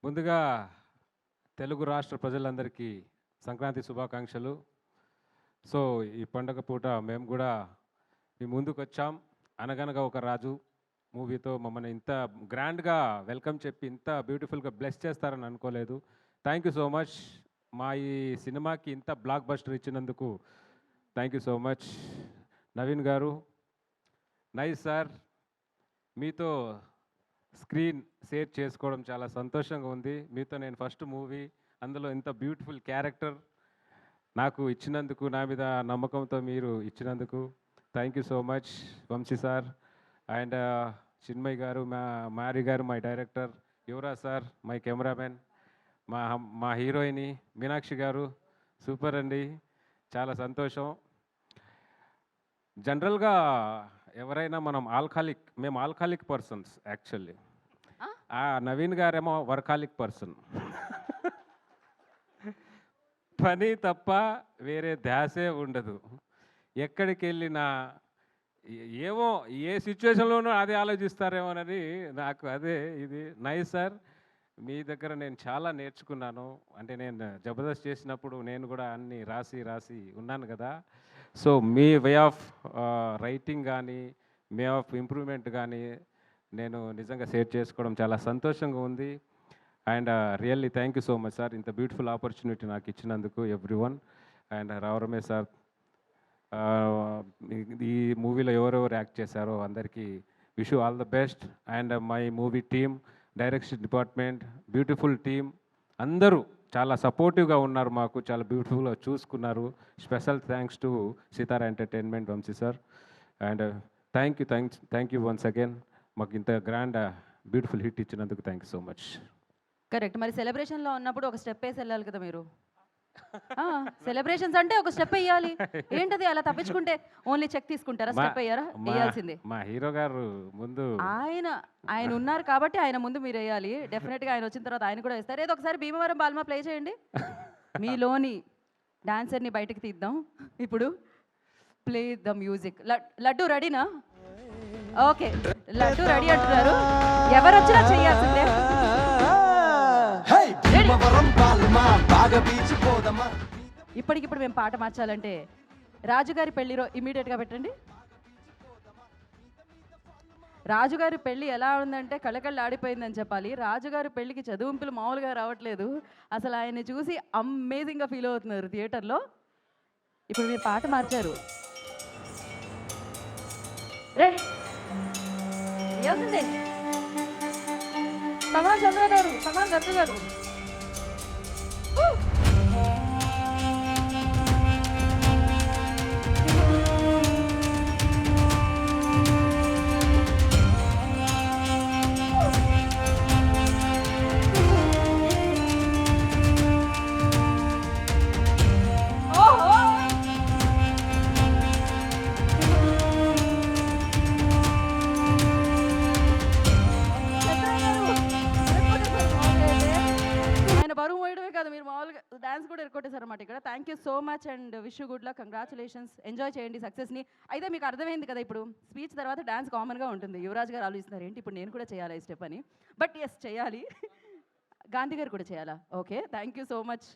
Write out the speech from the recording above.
ముందుగా తెలుగు రాష్ట్ర ప్రజలందరికీ సంక్రాంతి శుభాకాంక్షలు. సో ఈ పండగ పూట మేము కూడా మీ ముందుకు వచ్చాం. అనగనగా ఒక రాజు మూవీతో మమ్మల్ని ఇంత గ్రాండ్గా వెల్కమ్ చెప్పి ఇంత బ్యూటిఫుల్గా బ్లెస్ చేస్తారని అనుకోలేదు. Thank you so much. మా ఈ సినిమాకి ఇంత బ్లాక్ బస్టర్ ఇచ్చినందుకు thank you so much. Naveen గారు, నైస్ సార్, మీతో స్క్రీన్ షేర్ చేసుకోవడం చాలా సంతోషంగా ఉంది. మీతో నేను ఫస్ట్ మూవీ, అందులో ఇంత బ్యూటిఫుల్ క్యారెక్టర్ నాకు ఇచ్చినందుకు, నా మీద నమ్మకంతో మీరు ఇచ్చినందుకు thank you so much. Vamsi sir and Chinmay garu, Mari garu my director, Yuvraj sir my cameraman, మా హీరోయిని మీనాక్షి గారు సూపర్ అండి, చాలా సంతోషం. జనరల్గా ఎవరైనా మేము ఆల్కహాలిక్ పర్సన్స్ యాక్చువల్లీ. నవీన్ గారేమో వర్కాలిక్ పర్సన్. పని తప్ప వేరే ధ్యాసే ఉండదు. ఎక్కడికి వెళ్ళినా ఏమో ఏ సిచ్యువేషన్లోనూ అదే ఆలోచిస్తారేమోనని నాకు అదే ఇది. నైస్ సార్, మీ దగ్గర నేను చాలా నేర్చుకున్నాను. అంటే నేను జబర్దస్త్ చేసినప్పుడు నేను కూడా అన్ని రాసి ఉన్నాను కదా. So me way of writing కానీ, వే ఆఫ్ ఇంప్రూవ్మెంట్ కానీ నేను నిజంగా షేర్ చేసుకోవడం చాలా సంతోషంగా ఉంది. And really thank you so much sir, ఇంత బ్యూటిఫుల్ ఆపర్చునిటీ నాకు ఇచ్చినందుకు everyone. And Rao Ramesh sir, ఈ మూవీలో ఎవరెవరు యాక్ట్ చేశారో అందరికీ wish you all the best. And my movie team, direction department, beautiful team అందరూ చాలా సపోర్టివ్గా ఉన్నారు, మాకు చాలా బ్యూటిఫుల్గా చూసుకున్నారు. Special thanks to Sitara entertainment, Vamsi sir. And thank you once again, మాకు ఇంత గ్రాండ్ బ్యూటిఫుల్ హిట్ ఇచ్చినందుకు thank you so much. Correct. మరి సెలబ్రేషన్లో ఉన్నప్పుడు ఒక స్టెప్ వేసి వెళ్ళాలి కదా మీరు. సెలబ్రేషన్స్ అంటే ఒక స్టెప్ వేయాలి. ఏంటది అలా తప్పించుకుంటే ఓన్లీ చెక్ తీసుకుంటారా? స్టెప్ వేయారా? వేయాల్సిందే. మా హీరో గారు ముందు ఆయన ఉన్నారు కాబట్టి ఆయన ముందు మీరు వేయాలి. డెఫినెట్గా ఆయన వచ్చిన తర్వాత ఆయన కూడా వేస్తారు. ఏదో ఒకసారి భీమవరం బాల్మా ప్లే చేయండి. మీలోని డాన్సర్ని బయటకు తీద్దాం. ఇప్పుడు ప్లే ద మ్యూజిక్. లడ్డు రెడీనా? ఓకే, లడ్డు రెడీ అంటున్నారు. ఎవరు వచ్చినా చేయాల్సిందే. ఇప్పటికిప్పుడు మేము పాట మార్చాలంటే రాజుగారి పెళ్లిలో ఇమీడియట్గా పెట్టండి. రాజుగారి పెళ్ళి ఎలా ఉందంటే కళకళ్ళు ఆడిపోయిందని చెప్పాలి. రాజుగారి పెళ్ళికి చదువుంపులు మామూలుగా రావట్లేదు. అసలు ఆయన్ని చూసి అమేజింగ్గా ఫీల్ అవుతున్నారు థియేటర్లో. ఇప్పుడు మీరు పాట మార్చారు. సమాన్ చంద్ర గారు, సమాన్ దత్త గారు. బరువు మోయడమే కాదు, మీరు మామూలుగా డాన్స్ కూడా ఎరుకొట్టేశారు అన్నమాట ఇక్కడ. Thank you so much and wish you good luck, congratulations. Enjoy చేయండి సక్సెస్ని. అయితే మీకు అర్థమైంది కదా, ఇప్పుడు స్పీచ్ తర్వాత డాన్స్ కామన్గా ఉంటుంది. యువరాజ్ గారు ఆలోచిస్తున్నారు ఏంటి ఇప్పుడు నేను కూడా చేయాలా ఈ స్టెప్ అని. బట్ ఎస్ చేయాలి. గాంధీ గారు కూడా చేయాలా? Okay, thank you so much.